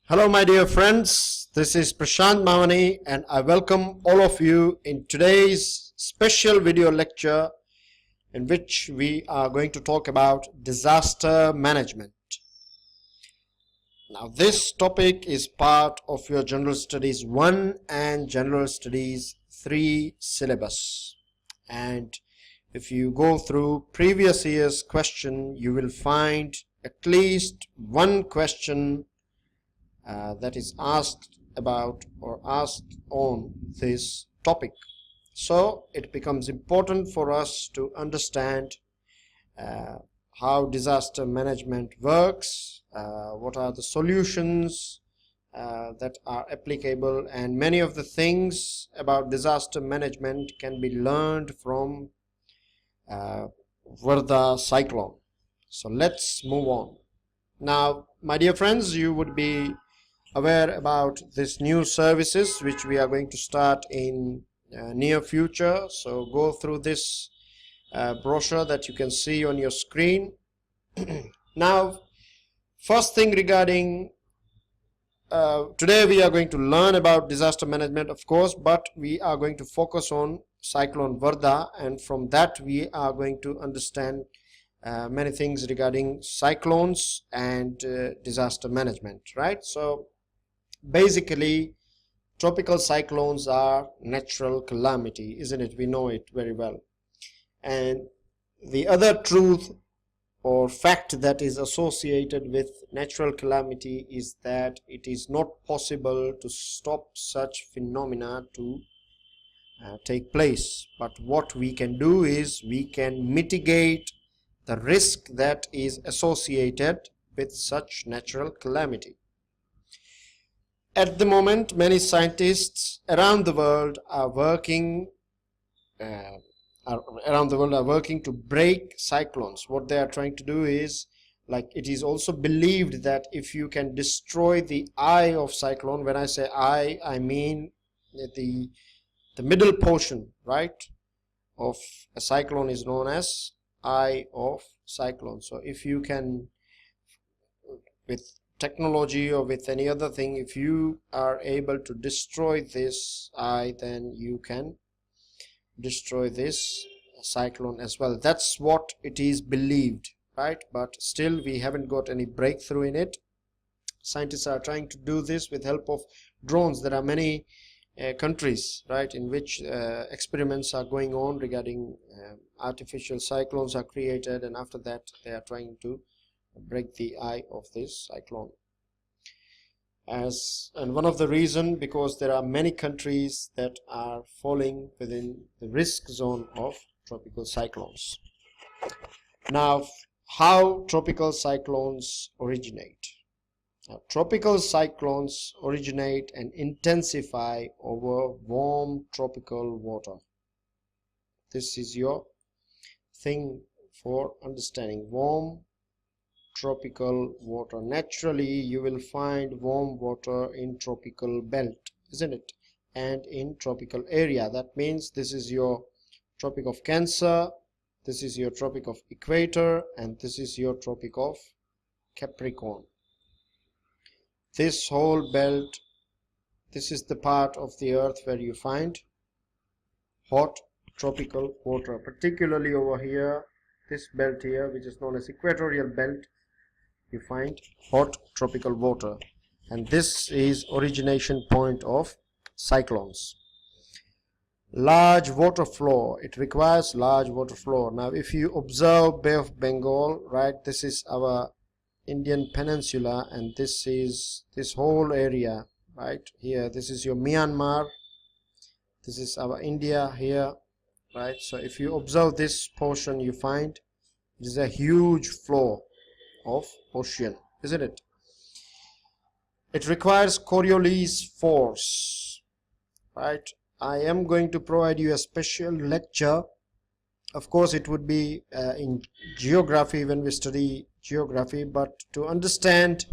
Hello my dear friends, this is Prashant Mavani and I welcome all of you in today's special video lecture in which we are going to talk about disaster management. Now this topic is part of your General Studies 1 and General Studies 3 syllabus, and if you go through previous year's question you will find at least one question that is asked about or asked on this topic. So it becomes important for us to understand how disaster management works, what are the solutions that are applicable, and many of the things about disaster management can be learned from Vardah Cyclone. So let's move on. Now my dear friends, you would be aware about this new services which we are going to start in near future. So go through this brochure that you can see on your screen. Now first thing regarding today we are going to learn about disaster management, of course, but we are going to focus on Cyclone Vardah, and from that we are going to understand many things regarding cyclones and disaster management, right? So basically tropical cyclones are natural calamity, isn't it? We know it very well. And the other truth or fact that is associated with natural calamity is that it is not possible to stop such phenomena to take place, but what we can do is we can mitigate the risk that is associated with such natural calamity. At the moment, many scientists around the world are working to break cyclones. What they are trying to do is, like, it is also believed that if you can destroy the eye of cyclone, when I say eye, I mean the middle portion, right, of a cyclone is known as eye of cyclone. So if you can, with technology or with any other thing, if you are able to destroy this eye, then you can destroy this cyclone as well. That's what it is believed, right? But still we haven't got any breakthrough in it. Scientists are trying to do this with help of drones. There are many countries, right, in which experiments are going on regarding artificial cyclones are created, and after that they are trying to break the eye of this cyclone. And one of the reason, because there are many countries that are falling within the risk zone of tropical cyclones. Now, how tropical cyclones originate? Now, tropical cyclones originate and intensify over warm tropical water. This is your thing for understanding. Warm tropical water. Naturally you will find warm water in tropical belt, isn't it, and in tropical area. That means this is your Tropic of Cancer, this is your Tropic of Equator, and this is your Tropic of Capricorn. This whole belt, this is the part of the earth where you find hot tropical water, particularly over here, this belt here, which is known as equatorial belt, you find hot tropical water, and this is origination point of cyclones. Large water flow, it requires large water flow. Now if you observe Bay of Bengal, right, this is our Indian peninsula, and this is this whole area right here. This is your Myanmar, this is our India here, right? So if you observe this portion, you find it is a huge flow of ocean, isn't it? It requires Coriolis force, right? I am going to provide you a special lecture. Of course it would be in geography when we study geography, but to understand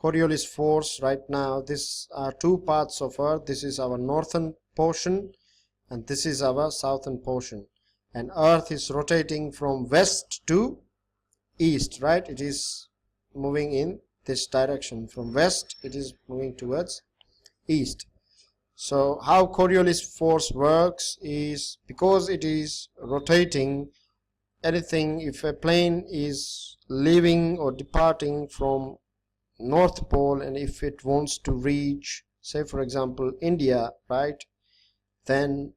Coriolis force right now, these are two parts of Earth. This is our northern portion and this is our southern portion, and Earth is rotating from west to east, right? It is moving in this direction. From west it is moving towards east. So how Coriolis force works is, because it is rotating, anything, if a plane is leaving or departing from North Pole, and if it wants to reach, say for example, India, right, then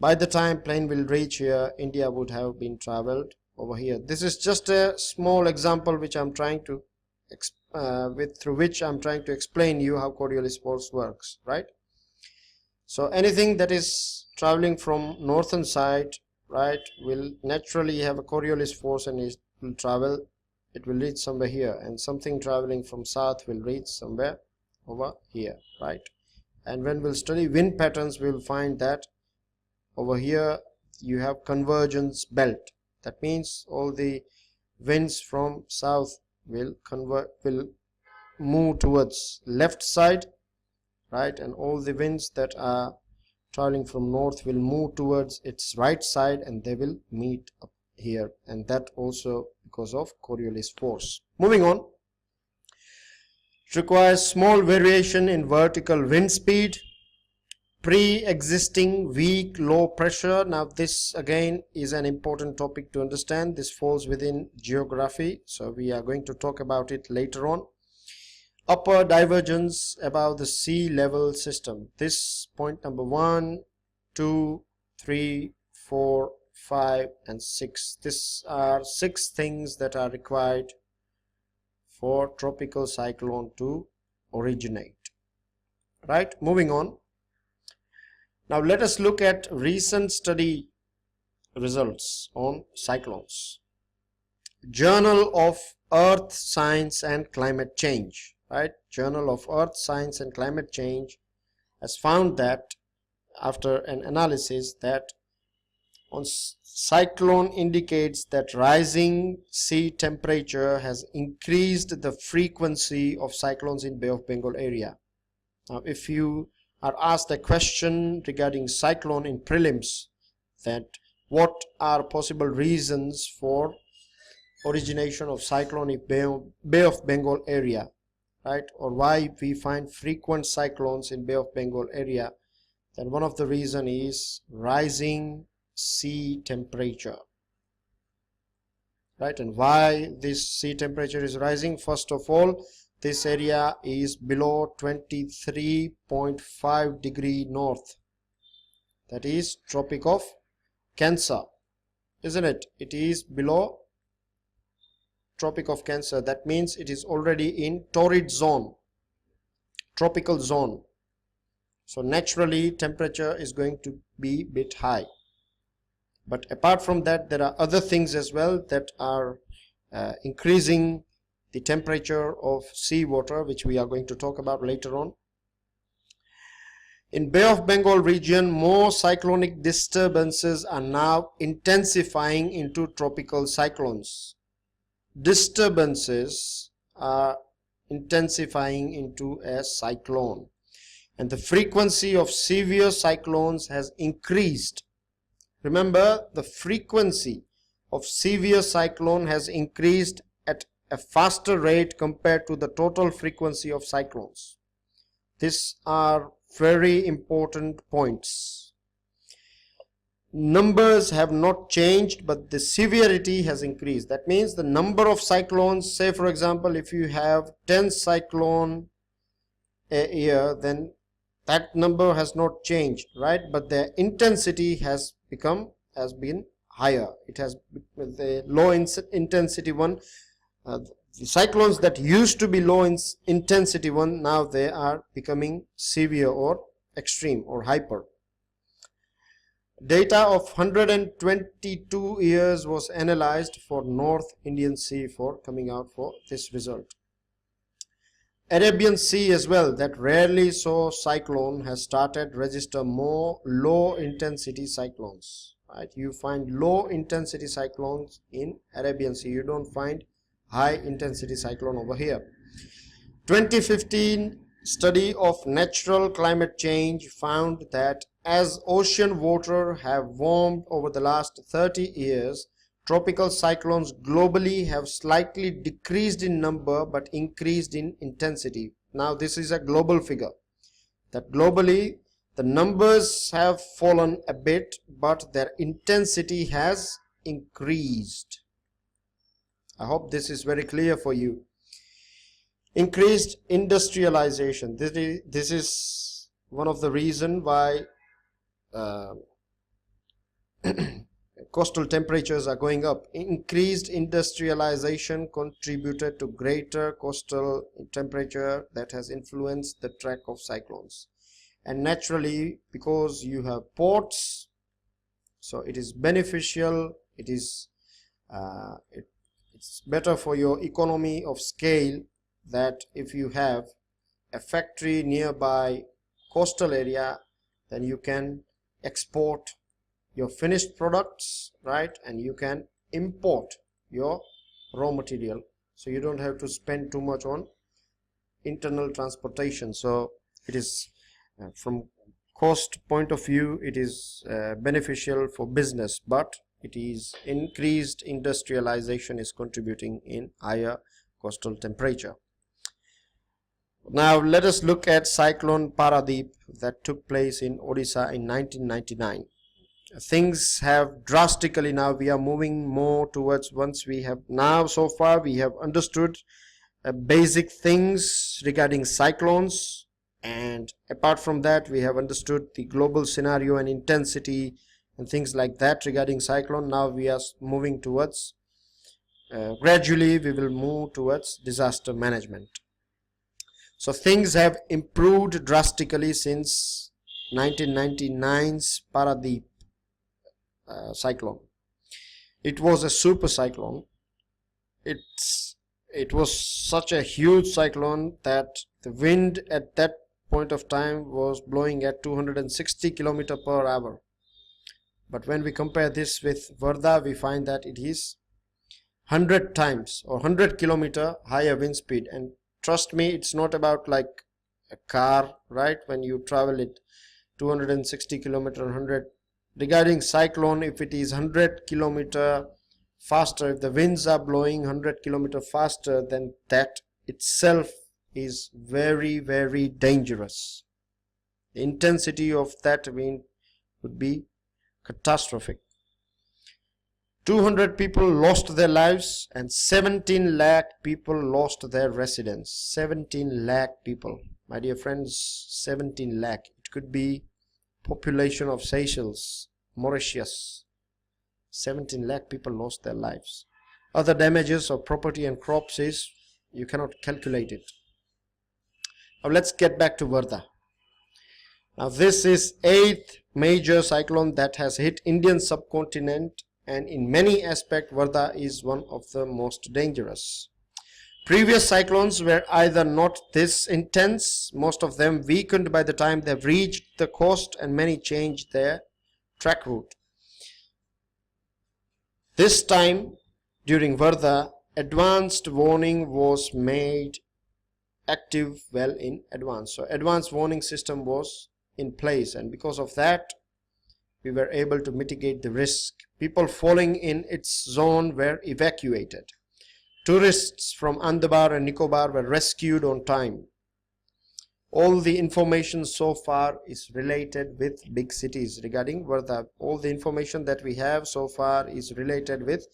by the time plane will reach here, India would have been traveled over here. This is just a small example which I'm trying to through which I'm trying to explain you how Coriolis force works, right? So anything that is traveling from northern side, right, will naturally have a Coriolis force, and it will travel, it will reach somewhere here, and something traveling from south will reach somewhere over here, right? And when we'll study wind patterns, we'll find that over here you have convergence belt. That means all the winds from south will move towards left side, right, and all the winds that are traveling from north will move towards its right side, and they will meet up here, and that also because of Coriolis force. Moving on, it requires small variation in vertical wind speed, pre-existing weak low pressure. Now this again is an important topic to understand. This falls within geography, so we are going to talk about it later on. Upper divergence above the sea level system. This point number 1, 2, 3, 4, 5 and 6. These are 6 things that are required for tropical cyclone to originate, right? Moving on. Now let us look at recent study results on cyclones. Journal of Earth Science and Climate Change, right? Journal of Earth Science and Climate Change has found that after an analysis that on cyclone indicates that rising sea temperature has increased the frequency of cyclones in Bay of Bengal area. Now if you are asked a question regarding cyclone in prelims, that what are possible reasons for origination of cyclone in Bay of Bengal area, right, or why we find frequent cyclones in Bay of Bengal area, then one of the reason is rising sea temperature, right? And why this sea temperature is rising? First of all, this area is below 23.5 degree north. That is Tropic of Cancer, isn't it? It is below Tropic of Cancer. That means it is already in torrid zone, tropical zone. So naturally temperature is going to be bit high. But apart from that, there are other things as well that are increasing the temperature of sea water, which we are going to talk about later on. In Bay of Bengal region, more cyclonic disturbances are now intensifying into tropical cyclones. Disturbances are intensifying into a cyclone, and the frequency of severe cyclones has increased. Remember, the frequency of severe cyclone has increased at a faster rate compared to the total frequency of cyclones. These are very important points. Numbers have not changed, but the severity has increased. That means the number of cyclones, say for example, if you have 10 cyclone a year, then that number has not changed, right? But the intensity has been higher. It has the low intensity one. The cyclones that used to be low intensity one, now they are becoming severe or extreme or hyper. Data of 122 years was analyzed for North Indian Sea for coming out for this result. Arabian Sea as well, that rarely saw cyclone, has started register more low intensity cyclones, right? You find low intensity cyclones in Arabian Sea. You don't find high intensity cyclone over here. 2015 study of natural climate change found that as ocean water have warmed over the last 30 years, tropical cyclones globally have slightly decreased in number but increased in intensity. Now this is a global figure, that globally the numbers have fallen a bit but their intensity has increased. I hope this is very clear for you. Increased industrialization. This is one of the reasons why coastal temperatures are going up. Increased industrialization contributed to greater coastal temperature that has influenced the track of cyclones. And naturally, because you have ports, so it is beneficial, it's better for your economy of scale that if you have a factory nearby coastal area, then you can export your finished products, right? And you can import your raw material, so you don't have to spend too much on internal transportation. So it is from cost point of view, it is beneficial for business, but it is increased industrialization is contributing in higher coastal temperature. Now let us look at cyclone Paradip that took place in Odisha in 1999. Things have drastically, now we are moving more towards, once we have now so far we have understood basic things regarding cyclones, and apart from that we have understood the global scenario and intensity and things like that regarding cyclone. Now we are moving towards gradually we will move towards disaster management. So things have improved drastically since 1999's Paradip cyclone. It was a super cyclone. It was such a huge cyclone that the wind at that point of time was blowing at 260 km per hour. But when we compare this with Vardah, we find that it is 100 times or 100 km higher wind speed. And trust me, it's not about like a car, right? When you travel it 260 km 100. Regarding cyclone, if it is 100 km faster, if the winds are blowing 100 km faster, then that itself is very, very dangerous. The intensity of that wind would be catastrophic. 200 people lost their lives and 17 lakh people lost their residence. 17 lakh people, my dear friends, 17 lakh. It could be population of Seychelles, Mauritius. 17 lakh people lost their lives. Other damages of property and crops is, you cannot calculate it. Now let's get back to Vardah. Now this is 8th major cyclone that has hit Indian subcontinent, and in many aspects Vardah is one of the most dangerous. Previous cyclones were either not this intense, most of them weakened by the time they've reached the coast, and many changed their track route. This time during Vardah, advanced warning was made active well in advance. So advanced warning system was in place, and because of that we were able to mitigate the risk. People falling in its zone were evacuated. Tourists from Andaman and Nicobar were rescued on time. All the information so far is related with big cities regarding Vardah. All the information that we have so far is related with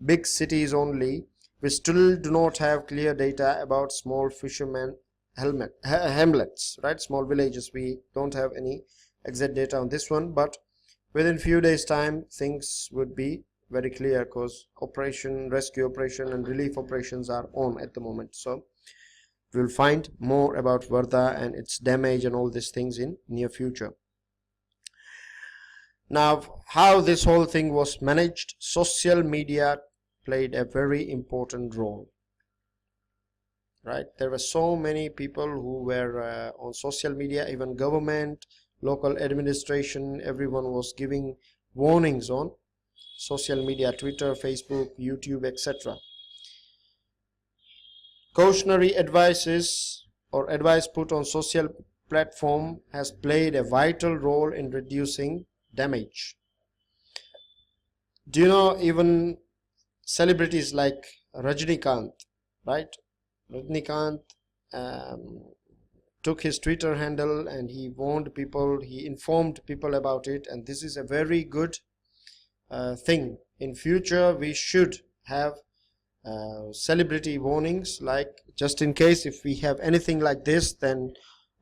big cities only. We still do not have clear data about small fishermen hamlets, right? Small villages. We don't have any exact data on this one, but within few days time things would be very clear, because rescue operation and relief operations are on at the moment. So we'll find more about Vardah and its damage and all these things in near future. Now, how this whole thing was managed, social media played a very important role, right? There were so many people who were on social media, even government, local administration, everyone was giving warnings on social media, Twitter, Facebook, YouTube, etc. Cautionary advices or advice put on social platform has played a vital role in reducing damage. Do you know, even celebrities like Rajnikant, right? Rajnikant took his Twitter handle and he warned people, he informed people about it, and this is a very good thing. In future we should have celebrity warnings, like just in case if we have anything like this, then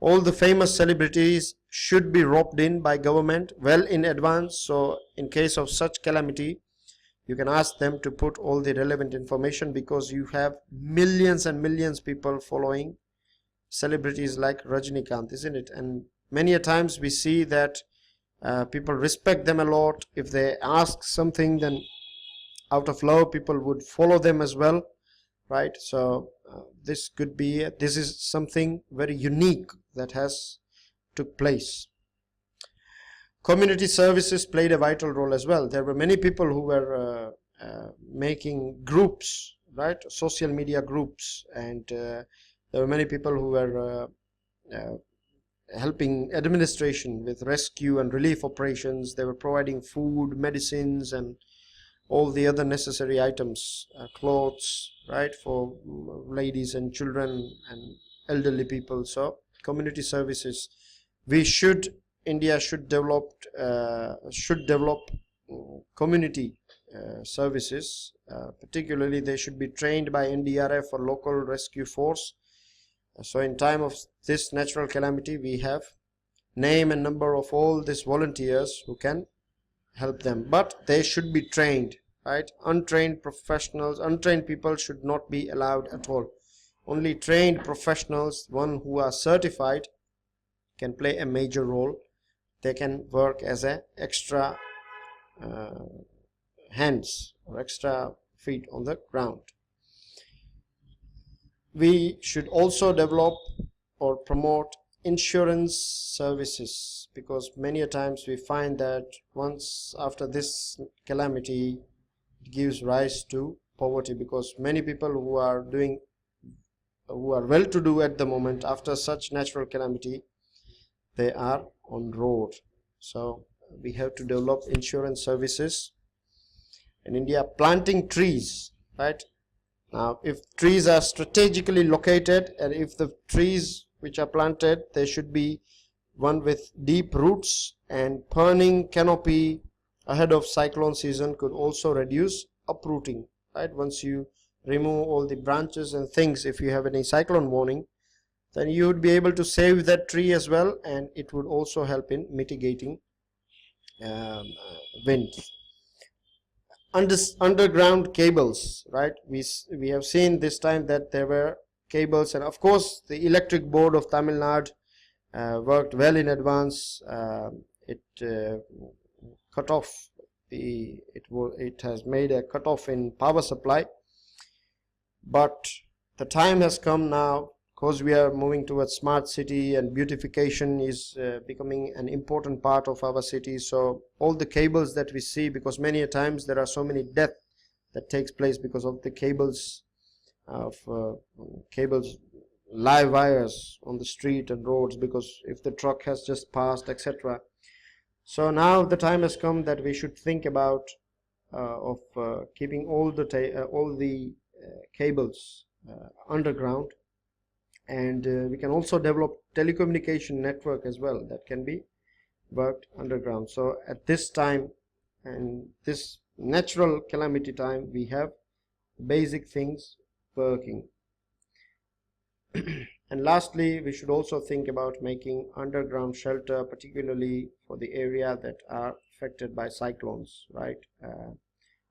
all the famous celebrities should be roped in by government well in advance. So in case of such calamity, you can ask them to put all the relevant information, because you have millions and millions people following celebrities like Rajnikant, isn't it? And many a times we see that people respect them a lot. If they ask something, then out of love people would follow them as well, right? So this is something very unique that has took place. Community services played a vital role as well. There were many people who were making groups, right, social media groups, and there were many people who were helping administration with rescue and relief operations. They were providing food, medicines, and all the other necessary items, clothes, right, for ladies and children and elderly people. So community services, India should develop community services. Particularly they should be trained by NDRF or local rescue force. So in time of this natural calamity, we have name and number of all these volunteers who can help them, but they should be trained, right? Untrained people should not be allowed at all. Only trained professionals, one who are certified, can play a major role. They can work as a extra hands or extra feet on the ground. We should also develop or promote insurance services, because many a times we find that once after this calamity, it gives rise to poverty, because many people who are well to do at the moment, after such natural calamity, they are on road. So we have to develop insurance services. In India, planting trees, right? Now, if trees are strategically located, and if the trees which are planted, they should be one with deep roots, and perning canopy ahead of cyclone season could also reduce uprooting, right? Once you remove all the branches and things, if you have any cyclone warning, then you would be able to save that tree as well, and it would also help in mitigating wind. Underground cables, right? We have seen this time that there were cables, and of course the electric board of Tamil Nadu worked well in advance. It cut off it has made a cutoff in power supply, but the time has come now, because we are moving towards smart city and beautification is becoming an important part of our city. So all the cables that we see, because many a times there are so many deaths that takes place because of the cables, live wires on the street and roads, because if the truck has just passed, etc. So now the time has come that we should think about keeping all the cables underground, and we can also develop telecommunication network as well that can be worked underground. So at this time and this natural calamity time, we have basic things working. And lastly, we should also think about making underground shelter, particularly for the area that are affected by cyclones, right?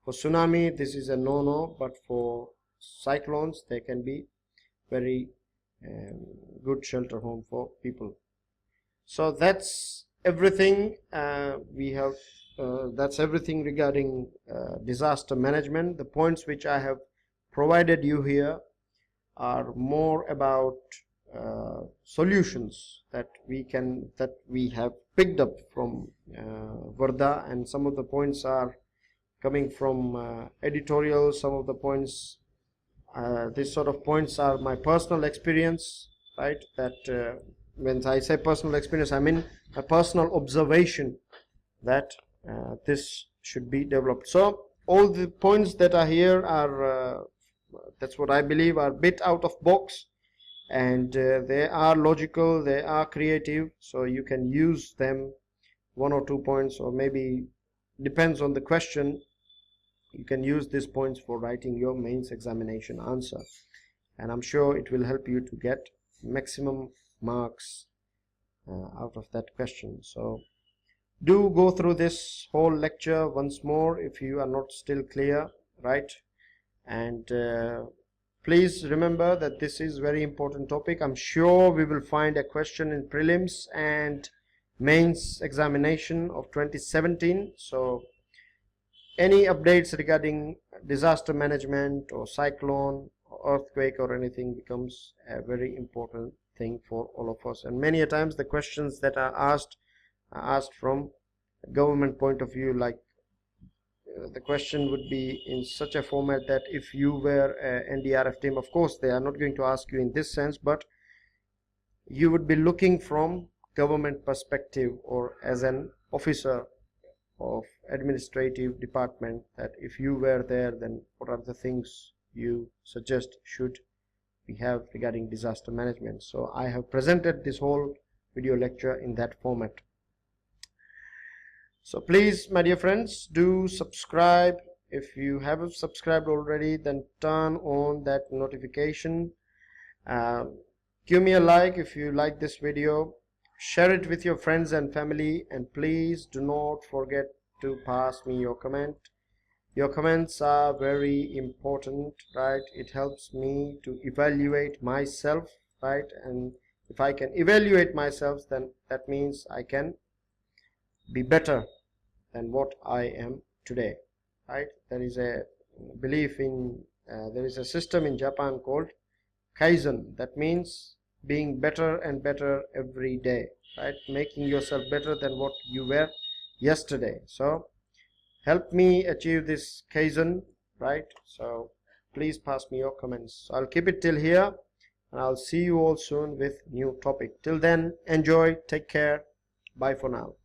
For tsunami, this is a no-no, but for cyclones, there can be very good shelter home for people. So that's everything that's everything regarding disaster management. The points which I have provided you here are more about solutions that we have picked up from Vardah, and some of the points are coming from editorial. Some of the points, these sort of points are my personal experience, right? That when I say personal experience, I mean a personal observation that this should be developed. So all the points that are here are that's what I believe are bit out of box, and they are logical, they are creative, so you can use them, 1 or 2 points, or maybe depends on the question, you can use these points for writing your mains examination answer, and I'm sure it will help you to get maximum marks out of that question. So do go through this whole lecture once more if you are not still clear, right? And please remember that this is very important topic. I'm sure we will find a question in prelims and mains examination of 2017. So any updates regarding disaster management or cyclone or earthquake or anything becomes a very important thing for all of us. And many a times the questions that are asked from a government point of view, like the question would be in such a format that if you were an NDRF team, of course they are not going to ask you in this sense, but you would be looking from government perspective or as an officer of administrative department, that if you were there, then what are the things you suggest should we have regarding disaster management. So I have presented this whole video lecture in that format. So please, my dear friends, do subscribe. If you haven't subscribed already, then turn on that notification. Give me a like if you like this video. Share it with your friends and family, and please do not forget to pass me your comment. Your comments are very important, right? It helps me to evaluate myself, right? And if I can evaluate myself, then that means I can be better than what I am today, right? There is a belief in there is a system in Japan called Kaizen. That means being better and better every day, right? Making yourself better than what you were yesterday. So help me achieve this Kaizen, right? So please pass me your comments. So I'll keep it till here, and I'll see you all soon with new topic. Till then, enjoy, take care, bye for now.